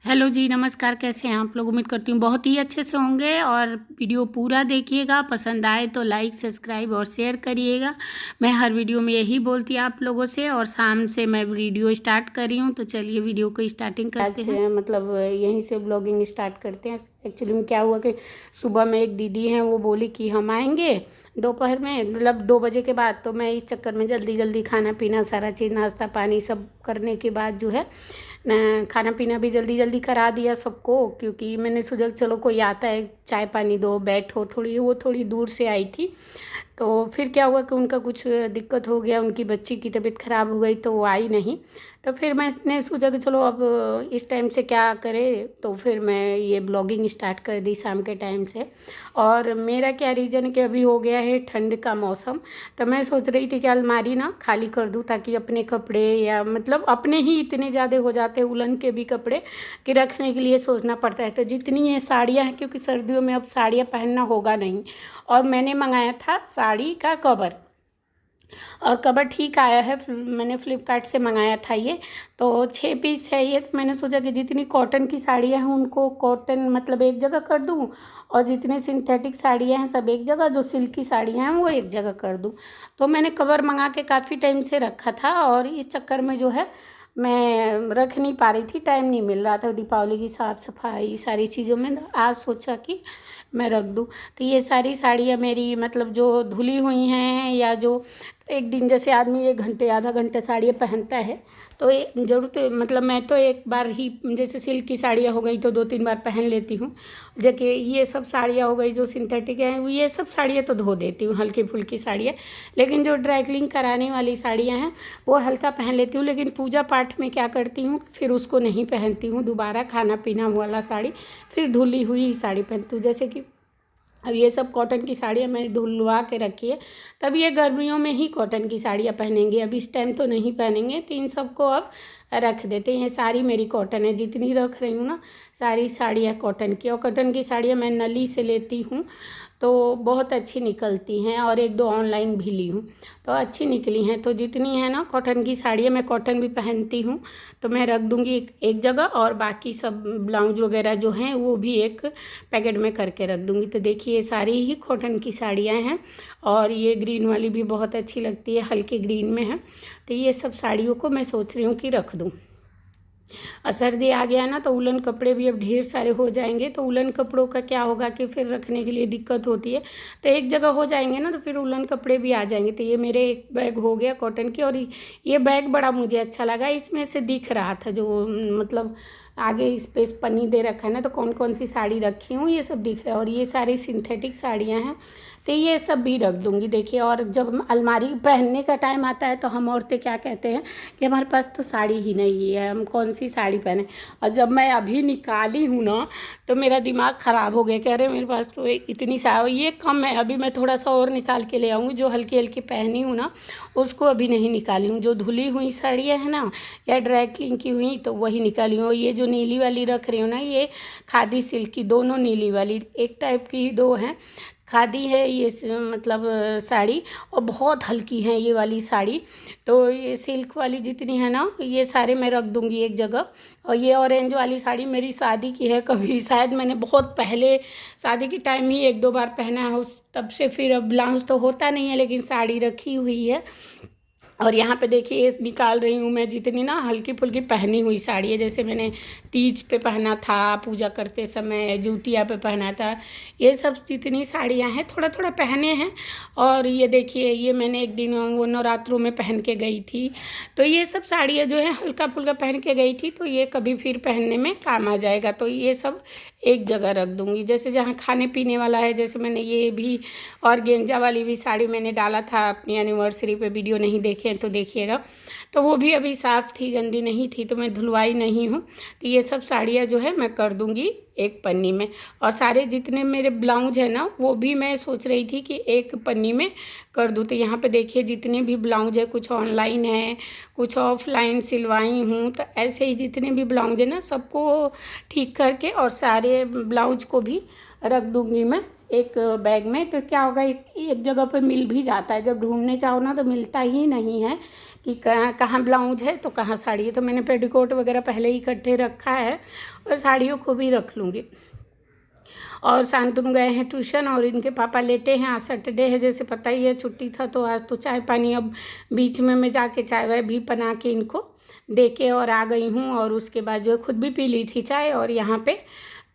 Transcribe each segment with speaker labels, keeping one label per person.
Speaker 1: Hello जी, नमस्कार। कैसे हैं आप लोग? उम्मीद करती हूँ बहुत ही अच्छे से होंगे। और वीडियो पूरा देखिएगा, पसंद आए तो लाइक, सब्सक्राइब और शेयर करिएगा। मैं हर वीडियो में यही बोलती हूँ आप लोगों से, और शाम से मैं वीडियो स्टार्ट कर रही हूँ। तो चलिए वीडियो को स्टार्टिंग करते हैं। मतलब यहीं से ब्लॉगिंग स्टार्ट करते हैं। एक्चुअली में क्या हुआ कि सुबह में एक दीदी हैं, वो बोली कि हम आएंगे दोपहर में, मतलब 2 बजे के बाद। तो मैं इस चक्कर में जल्दी जल्दी खाना पीना सारा चीज़, नाश्ता पानी सब करने के बाद जो है न, खाना पीना भी जल्दी जल्दी करा दिया सबको, क्योंकि मैंने सोचा चलो कोई आता है चाय पानी दो, बैठो थोड़ी। वो थोड़ी दूर से आई थी, तो फिर क्या हुआ कि उनका कुछ दिक्कत हो गया, उनकी बच्ची की तबीयत ख़राब हो गई, तो वो आई नहीं। तो फिर मैंने सोचा कि चलो अब इस टाइम से क्या करें, तो फिर मैं ये ब्लॉगिंग स्टार्ट कर दी शाम के टाइम से। और मेरा क्या रीज़न कि अभी हो गया है ठंड का मौसम, तो मैं सोच रही थी कि अलमारी ना खाली कर दूँ, ताकि अपने कपड़े, या मतलब अपने ही इतने ज़्यादा हो जाते हैं उलन के भी कपड़े कि रखने के लिए सोचना पड़ता है। तो जितनी ये साड़ियाँ हैं, क्योंकि सर्दियों में अब साड़ियाँ पहनना होगा नहीं, और मैंने मंगाया था साड़ी का कवर, और कवर ठीक आया है। मैंने फ्लिपकार्ट से मंगाया था ये, तो 6 पीस है ये। तो मैंने सोचा कि जितनी कॉटन की साड़ियाँ हैं उनको कॉटन मतलब एक जगह कर दूँ, और जितनी सिंथेटिक साड़ियाँ हैं सब एक जगह, जो सिल्क की साड़ियाँ हैं वो एक जगह कर दूँ। तो मैंने कवर मंगा के काफ़ी टाइम से रखा था, और इस चक्कर में जो है मैं रख नहीं पा रही थी, टाइम नहीं मिल रहा था दीपावली की साफ़ सफाई सारी चीज़ों में। आज सोचा कि मैं रख दूँ। तो ये सारी साड़ियाँ मेरी मतलब जो धुली हुई हैं, या जो एक दिन जैसे आदमी 1 घंटे आधा घंटे साड़ियाँ पहनता है, तो ये ज़रूरत मतलब मैं तो एक बार ही, जैसे सिल्क की साड़ियाँ हो गई तो 2-3 बार पहन लेती हूँ। जबकि ये सब साड़ियाँ हो गई जो सिंथेटिक हैं, ये सब साड़ियाँ तो धो देती हूँ, हल्की फुल्की साड़ियाँ। लेकिन जो ड्राई क्लीन कराने वाली साड़ियाँ हैं वो हल्का पहन लेती हूँ। लेकिन पूजा पाठ में क्या करती हूँ, फिर उसको नहीं पहनती हूँ दोबारा, खाना पीना वाला साड़ी फिर धुली हुई साड़ी पहनती हूँ। जैसे कि अब ये सब कॉटन की साड़ियाँ मैंने धुलवा के रखी है, तब ये गर्मियों में ही कॉटन की साड़ियाँ पहनेंगे, अब इस टाइम तो नहीं पहनेंगे। तो इन सबको अब रख देते हैं। सारी मेरी कॉटन है, जितनी रख रही हूँ ना सारी साड़ियाँ कॉटन की। और कॉटन की साड़ियाँ मैं नली से लेती हूँ, तो बहुत अच्छी निकलती हैं, और 1-2 ऑनलाइन भी ली हूँ तो अच्छी निकली हैं। तो जितनी है ना कॉटन की साड़ियाँ, मैं कॉटन भी पहनती हूँ, तो मैं रख दूँगी एक जगह, और बाकी सब ब्लाउज वगैरह जो हैं वो भी एक पैकेट में करके रख दूँगी। तो देखिए ये सारी ही कॉटन की साड़ियाँ हैं, और ये ग्रीन वाली भी बहुत अच्छी लगती है, हल्के ग्रीन में है। तो ये सब साड़ियों को मैं सोच रही हूँ कि रख दूँ। और सर्दी आ गया ना, तो उलन कपड़े भी अब ढेर सारे हो जाएंगे, तो उलन कपड़ों का क्या होगा कि फिर रखने के लिए दिक्कत होती है। तो एक जगह हो जाएंगे ना, तो फिर उलन कपड़े भी आ जाएंगे। तो ये मेरे एक बैग हो गया कॉटन की, और ये बैग बड़ा मुझे अच्छा लगा। इसमें से दिख रहा था जो मतलब आगे इस पे पन्नी दे रखा है ना, तो कौन कौन सी साड़ी रखी हूँ ये सब दिख रहा है। और ये सारी सिंथेटिक साड़ियाँ हैं, तो ये सब भी रख दूँगी। देखिए, और जब अलमारी पहनने का टाइम आता है तो हम औरतें क्या कहते हैं कि हमारे पास तो साड़ी ही नहीं है, हम कौन सी साड़ी पहने। और जब मैं अभी निकाली हूँ ना, तो मेरा दिमाग ख़राब हो गया, कह रहे मेरे पास तो इतनी साड़ी, ये कम है, अभी मैं थोड़ा सा और निकाल के ले आऊँगी। जो हल्की हल्की पहनी हूँ ना उसको अभी नहीं निकाली हूँ। जो धुली हुई साड़ियाँ हैं ना, या ड्राई क्लीन की हुई, तो वही निकाली हूँ। ये जो नीली वाली रख रही हूँ ना, ये खादी सिल्क की, दोनों नीली वाली एक टाइप की ही 2 हैं। खादी है ये मतलब साड़ी, और बहुत हल्की है ये वाली साड़ी। तो ये सिल्क वाली जितनी है ना, ये सारे मैं रख दूँगी एक जगह। और ये ऑरेंज वाली साड़ी मेरी शादी की है, कभी शायद मैंने बहुत पहले शादी के टाइम ही 1-2 बार पहना है, उस तब से फिर अब ब्लाउज तो होता नहीं है, लेकिन साड़ी रखी हुई है। और यहाँ पे देखिए ये निकाल रही हूँ मैं जितनी ना हल्की फुल्की पहनी हुई साड़ी है, जैसे मैंने तीज पे पहना था, पूजा करते समय जुतिया पे पहना था, ये सब जितनी साड़ियाँ हैं थोड़ा थोड़ा पहने हैं। और ये देखिए ये मैंने एक दिन वो नवरात्रों में पहन के गई थी, तो ये सब साड़ियाँ जो है हल्का फुल्का पहन के गई थी, तो ये कभी फिर पहनने में काम आ जाएगा। तो ये सब एक जगह रख दूँगी। जैसे जहाँ खाने पीने वाला है, जैसे मैंने ये भी ऑर्गेन्जा वाली भी साड़ी मैंने डाला था अपनी एनिवर्सरी पे, वीडियो नहीं देखे हैं तो देखिएगा। तो वो भी अभी साफ़ थी, गंदी नहीं थी, तो मैं धुलवाई नहीं हूँ। तो ये सब साड़ियाँ जो है मैं कर दूँगी एक पन्नी में। और सारे जितने मेरे ब्लाउज हैं ना, वो भी मैं सोच रही थी कि एक पन्नी में कर दूँ। तो यहाँ पे देखिए जितने भी ब्लाउज है, कुछ ऑनलाइन है, कुछ ऑफलाइन सिलवाई हूँ। तो ऐसे ही जितने भी ब्लाउज है ना, सबको ठीक करके और सारे ब्लाउज को भी रख दूँगी मैं एक बैग में। तो क्या होगा, एक जगह पे मिल भी जाता है, जब ढूंढने चाहो ना तो मिलता ही नहीं है कि कहाँ ब्लाउज है तो कहाँ साड़ी है। तो मैंने पेटीकोट वगैरह पहले ही इकट्ठे रखा है और साड़ियों को भी रख लूँगी। और शांतनु गए हैं ट्यूशन और इनके पापा लेटे हैं। आज सैटरडे है, जैसे पता ही है, छुट्टी था। तो आज तो चाय पानी, अब बीच में मैं जाके चाय वाय भी बना के इनको दे के और आ गई हूँ। और उसके बाद जो है खुद भी पी ली थी चाय। और यहाँ पे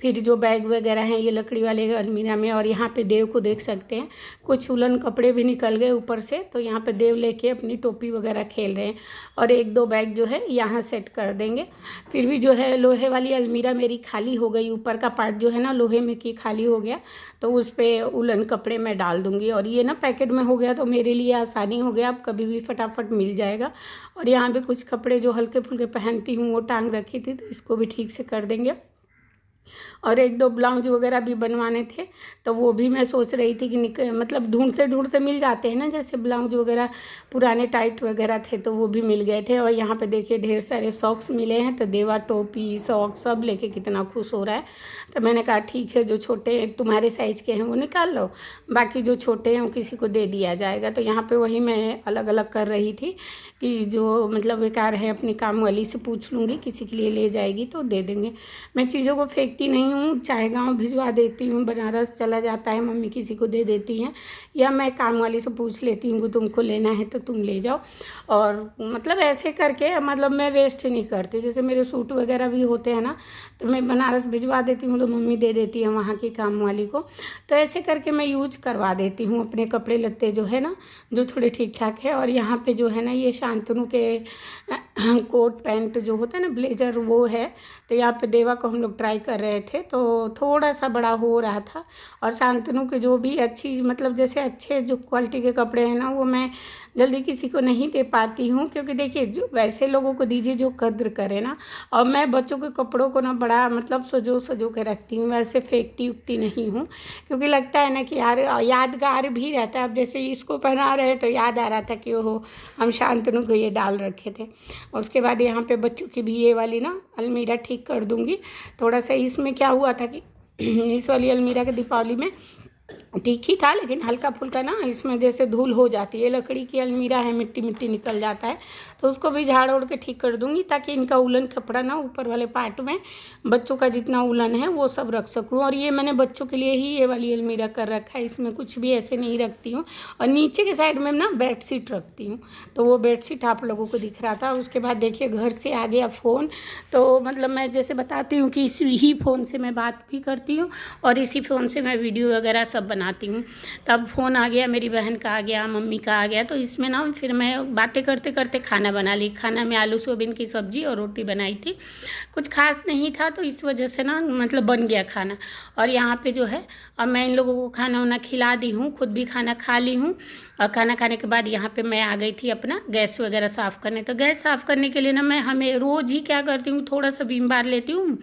Speaker 1: फिर जो बैग वगैरह हैं ये लकड़ी वाले अलमीरा में। और यहाँ पे देव को देख सकते हैं, कुछ उलन कपड़े भी निकल गए ऊपर से। तो यहाँ पे देव लेके अपनी टोपी वगैरह खेल रहे हैं। और एक दो बैग जो है यहाँ सेट कर देंगे। फिर भी जो है लोहे वाली अलमीरा मेरी खाली हो गई, ऊपर का पार्ट जो है ना लोहे में की खाली हो गया। तो उस पर उलन कपड़े मैं डाल दूँगी। और ये ना पैकेट में हो गया तो मेरे लिए आसानी हो गया, अब कभी भी फटाफट मिल जाएगा। और यहाँ पे कुछ कपड़े जो हल्के फुल्के पहनती हूँ वो टांग रखी थी, तो इसको भी ठीक से कर देंगे। और एक दो ब्लाउज वगैरह भी बनवाने थे, तो वो भी मैं सोच रही थी कि मतलब ढूंढते ढूंढते मिल जाते हैं ना, जैसे ब्लाउज वगैरह पुराने टाइट वगैरह थे तो वो भी मिल गए थे। और यहाँ पे देखिए ढेर सारे सॉक्स मिले हैं। तो देवा टोपी सॉक्स सब लेके कितना खुश हो रहा है। तो मैंने कहा ठीक है, जो छोटे तुम्हारे साइज़ के हैं वो निकाल लो, बाकी जो छोटे हैं वो किसी को दे दिया जाएगा। तो यहाँ पर वही मैं अलग अलग कर रही थी कि जो मतलब बेकार है अपनी काम वाली से पूछ लूँगी, किसी के लिए ले जाएगी तो दे देंगे। मैं चीज़ों को फेंकती नहीं हूँ, चाहे गांव भिजवा देती हूँ, बनारस चला जाता है, मम्मी किसी को दे देती हैं, या मैं काम वाली से पूछ लेती हूँ कि तुमको लेना है तो तुम ले जाओ। और मतलब ऐसे करके मतलब मैं वेस्ट नहीं करती। जैसे मेरे सूट वगैरह भी होते हैं ना, तो मैं बनारस भिजवा देती हूँ तो मम्मी दे देती है वहाँ की काम वाली को। तो ऐसे करके मैं यूज करवा देती हूँ अपने कपड़े लत्ते जो है ना, जो थोड़े ठीक ठाक है। और यहाँ पे जो है ना ये शांतनु के कोट पैंट जो होता है ना ब्लेजर वो है। तो यहाँ पे देवा को हम लोग ट्राई कर रहे थे तो थोड़ा सा बड़ा हो रहा था। और शांतनु के जो भी अच्छी मतलब जैसे अच्छे जो क्वालिटी के कपड़े हैं ना वो मैं जल्दी किसी को नहीं दे पाती हूँ, क्योंकि देखिए जो वैसे लोगों को दीजिए जो कद्र करे ना। और मैं बच्चों के कपड़ों को ना बड़ा मतलब सजो के रखती हूँ, वैसे फेंकती उकती नहीं हूँ, क्योंकि लगता है ना कि यार यादगार भी रहता है। अब जैसे इसको पहना रहे तो याद आ रहा था कि ओहो हम शांतनु को ये डाल रखे थे। उसके बाद यहाँ पे बच्चों की भी ये वाली ना अलमीरा ठीक कर दूँगी। थोड़ा सा इसमें क्या हुआ था कि इस वाली अलमीरा के दीपावली में ठीक ही था, लेकिन हल्का फुल्का ना इसमें जैसे धूल हो जाती है। लकड़ी की अलमीरा है, मिट्टी मिट्टी निकल जाता है, तो उसको भी झाड़ उड़ के ठीक कर दूंगी, ताकि इनका उलन कपड़ा ना ऊपर वाले पार्ट में बच्चों का जितना उलन है वो सब रख सकूं। और ये मैंने बच्चों के लिए ही ये वाली अलमीरा कर रखा है, इसमें कुछ भी ऐसे नहीं रखती हूँ। और नीचे के साइड में ना बेडशीट रखती हूँ, तो वो बेडशीट आप लोगों को दिख रहा था। उसके बाद देखिए घर से आ गया फ़ोन। तो मतलब मैं जैसे बताती हूँ कि इसी ही फ़ोन से मैं बात भी करती हूँ और इसी फ़ोन से मैं वीडियो वगैरह सब बनाती हूँ। तब फ़ोन आ गया, मेरी बहन का आ गया, मम्मी का आ गया। तो इसमें ना फिर मैं बातें करते करते खाना बना ली। खाना में आलू सोयाबीन की सब्ज़ी और रोटी बनाई थी, कुछ खास नहीं था, तो इस वजह से ना मतलब बन गया खाना। और यहाँ पे जो है अब मैं इन लोगों को खाना वाना खिला दी हूँ, खुद भी खाना खा ली हूँ। और खाना खाने के बाद यहाँ पे मैं आ गई थी अपना गैस वगैरह साफ़ करने। तो गैस साफ़ करने के लिए ना मैं हमें रोज़ ही क्या करती हूँ, थोड़ा सा विम बार लेती हूँ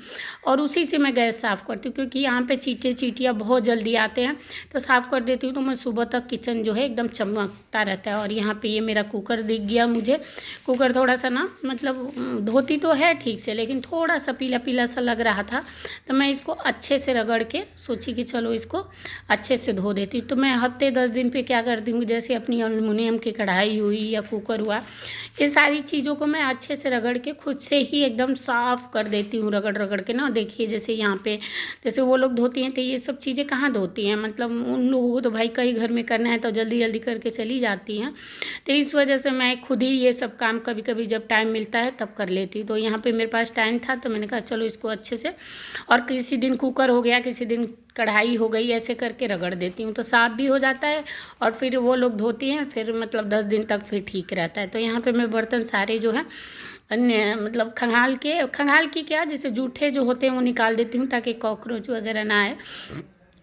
Speaker 1: और उसी से मैं गैस साफ़ करती हूँ, क्योंकि यहाँ पे चीटियाँ बहुत जल्दी आते हैं। तो साफ़ कर देती हूँ, तो मैं सुबह तक किचन जो है एकदम चमकता रहता है। और यहाँ पे ये मेरा कुकर दिख गया मुझे। कुकर थोड़ा सा ना मतलब धोती तो है ठीक से, लेकिन थोड़ा सा पीला पीला सा लग रहा था। तो मैं इसको अच्छे से रगड़ के सोची कि चलो इसको अच्छे से धो देती हूँ। तो मैं हफ्ते 10 दिन पे क्या करती हूँ, जैसे अपनी एल्युमिनियम की कढ़ाई हुई या कुकर हुआ, ये सारी चीज़ों को मैं अच्छे से रगड़ के खुद से ही एकदम साफ़ कर देती हूँ, रगड़ के ना। देखिए जैसे यहाँ पे जैसे वो लोग धोती हैं तो ये सब चीज़ें कहाँ धोती हैं, मतलब उन लोगों को तो भाई कई घर में करना है तो जल्दी जल्दी करके चली जाती हैं। तो इस वजह से मैं खुद ही ये सब काम कभी कभी जब टाइम मिलता है तब कर लेती हूँ। तो यहाँ पे मेरे पास टाइम था तो मैंने कहा चलो इसको अच्छे से, और किसी दिन कुकर हो गया, किसी दिन कढ़ाई हो गई, ऐसे करके रगड़ देती हूँ तो साफ़ भी हो जाता है। और फिर वो लोग धोती हैं, फिर मतलब 10 दिन तक फिर ठीक रहता है। तो यहाँ पे मैं बर्तन सारे जो हैं अन्य मतलब खंगाल की क्या जैसे जूठे जो होते हैं वो निकाल देती हूँ, ताकि कॉकरोच वगैरह ना आए।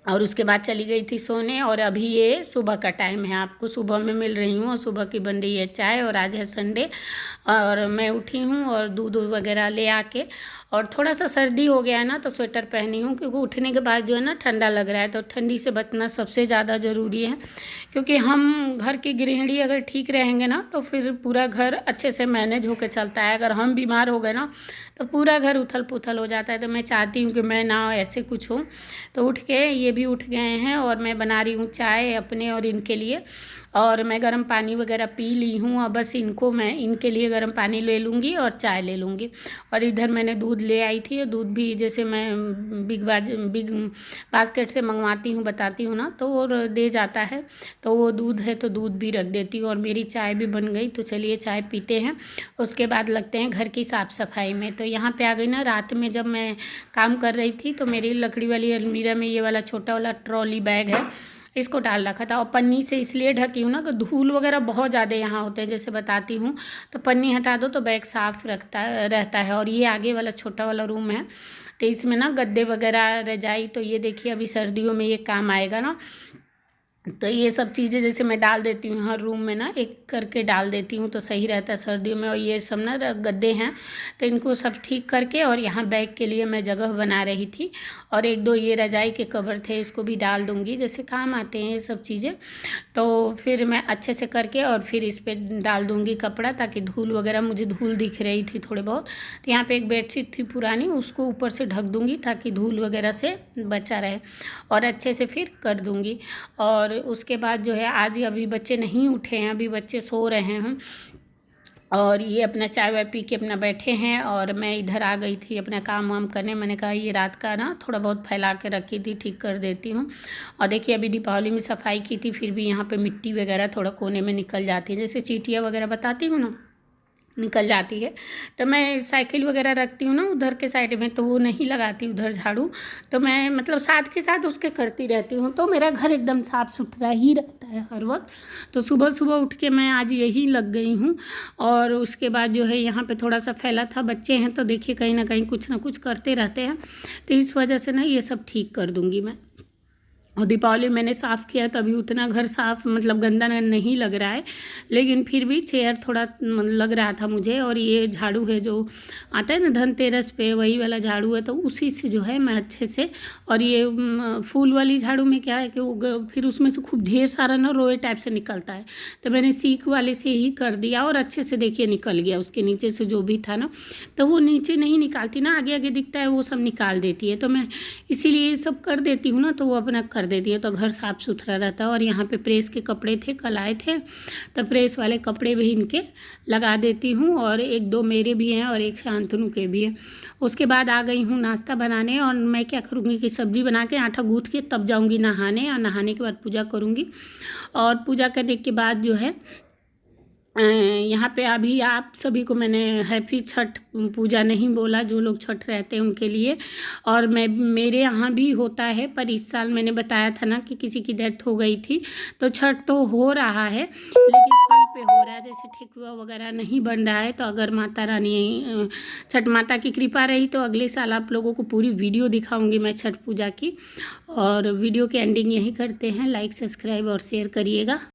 Speaker 1: और उसके बाद चली गई थी सोने। और अभी ये सुबह का टाइम है, आपको सुबह में मिल रही हूँ और सुबह की बन रही है चाय। और आज है संडे और मैं उठी हूँ और दूध वगैरह ले आके और थोड़ा सा सर्दी हो गया है ना तो स्वेटर पहनी हूँ, क्योंकि उठने के बाद जो है ना ठंडा लग रहा है, तो ठंडी से बचना सबसे ज़्यादा ज़रूरी है। क्योंकि हम घर की गृहिणी अगर ठीक रहेंगे ना तो फिर पूरा घर अच्छे से मैनेज होकर चलता है। अगर हम बीमार हो गए ना तो पूरा घर उथल पुथल हो जाता है। तो मैं चाहती हूँ कि मैं ना ऐसे कुछ हो। तो उठ के ये भी उठ गए हैं और मैं बना रही हूँ चाय अपने और इनके लिए, और मैं गर्म पानी वगैरह पी ली हूँ। और बस मैं इनके लिए गर्म पानी ले लूँगी और चाय ले लूँगी। और इधर मैंने दूध ले आई थी, दूध भी जैसे मैं बिग बास्केट से मंगवाती हूँ, बताती हूँ ना, तो वो दे जाता है, तो वो दूध है तो दूध भी रख देती हूँ। और मेरी चाय भी बन गई, तो चलिए चाय पीते हैं, उसके बाद लगते हैं घर की साफ़ सफाई में। तो यहाँ पे आ गई ना, रात में जब मैं काम कर रही थी तो मेरी लकड़ी वाली अलमीरा में ये वाला छोटा वाला ट्रॉली बैग है, इसको डाल रखा था। और पन्नी से इसलिए ढकी हूँ ना कि धूल वगैरह बहुत ज़्यादा यहाँ होते हैं, जैसे बताती हूँ, तो पन्नी हटा दो तो बैग साफ़ रहता है। और ये आगे वाला छोटा वाला रूम है, तो इसमें ना गद्दे वगैरह रजाई, तो ये देखिए अभी सर्दियों में ये काम आएगा ना। तो ये सब चीज़ें जैसे मैं डाल देती हूँ हर रूम में ना, एक करके डाल देती हूँ तो सही रहता है सर्दियों में। और ये सब ना गद्दे हैं तो इनको सब ठीक करके, और यहाँ बैग के लिए मैं जगह बना रही थी। और एक दो ये रजाई के कवर थे, इसको भी डाल दूँगी, जैसे काम आते हैं ये सब चीज़ें। तो फिर मैं अच्छे से करके और फिर इस पर डाल दूँगी कपड़ा, ताकि धूल वगैरह, मुझे धूल दिख रही थी थोड़े बहुत, तो यहाँ पर एक बेडशीट थी पुरानी, उसको ऊपर से ढक दूँगी ताकि धूल वगैरह से बचा रहे, और अच्छे से फिर कर दूँगी। और उसके बाद जो है आज अभी बच्चे नहीं उठे हैं, अभी बच्चे सो रहे हैं, और ये अपना चाय वाय पी के अपना बैठे हैं। और मैं इधर आ गई थी अपना काम वाम करने। मैंने कहा ये रात का ना थोड़ा बहुत फैला के रखी थी, ठीक कर देती हूँ। और देखिए अभी दीपावली में सफाई की थी, फिर भी यहाँ पे मिट्टी वगैरह थोड़ा कोने में निकल जाती है, जैसे चींटियाँ वगैरह बताती हूँ ना, निकल जाती है। तो मैं साइकिल वगैरह रखती हूँ ना उधर के साइड में, तो वो नहीं लगाती उधर झाड़ू, तो मैं मतलब साथ के साथ उसके करती रहती हूँ। तो मेरा घर एकदम साफ़ सुथरा ही रहता है हर वक्त। तो सुबह सुबह उठ के मैं आज यही लग गई हूँ। और उसके बाद जो है यहाँ पे थोड़ा सा फैला था, बच्चे हैं तो देखिए कहीं ना कहीं कुछ ना कुछ करते रहते हैं, तो इस वजह से ना ये सब ठीक कर दूँगी मैं। और दीपावली मैंने साफ़ किया तो अभी उतना घर साफ़ मतलब गंदा नहीं लग रहा है, लेकिन फिर भी चेयर थोड़ा लग रहा था मुझे। और ये झाड़ू है जो आता है ना धनतेरस पे, वही वाला झाड़ू है, तो उसी से जो है मैं अच्छे से। और ये फूल वाली झाड़ू में क्या है कि वो फिर उसमें से खूब ढेर सारा ना रोए टाइप से निकलता है, तो मैंने सीख वाले से ही कर दिया, और अच्छे से देखिए निकल गया। उसके नीचे से जो भी था ना, तो वो नीचे नहीं निकालती ना, आगे आगे दिखता है वो सब निकाल देती है, तो मैं इसीलिए ये सब कर देती हूँ ना, तो वो अपना कर देती है, तो घर साफ़ सुथरा रहता है। और यहाँ पे प्रेस के कपड़े थे, कल आए थे, तो प्रेस वाले कपड़े भी इनके लगा देती हूँ, और एक दो मेरे भी हैं और एक शांतनु के भी हैं। उसके बाद आ गई हूँ नाश्ता बनाने, और मैं क्या करूँगी कि सब्ज़ी बना के आटा गूँथ के तब जाऊँगी नहाने, और नहाने के बाद पूजा करूँगी। और पूजा करने के बाद जो है यहाँ पे अभी आप सभी को मैंने हैप्पी छठ पूजा नहीं बोला, जो लोग छठ रहते हैं उनके लिए। और मेरे यहाँ भी होता है, पर इस साल मैंने बताया था ना कि किसी की डेथ हो गई थी, तो छठ तो हो रहा है लेकिन फल पे हो रहा है, जैसे ठेकुआ वगैरह नहीं बन रहा है। तो अगर माता रानी छठ माता की कृपा रही तो अगले साल आप लोगों को पूरी वीडियो दिखाऊंगी मैं छठ पूजा की। और वीडियो के एंडिंग यही करते हैं, लाइक सब्सक्राइब और शेयर करिएगा।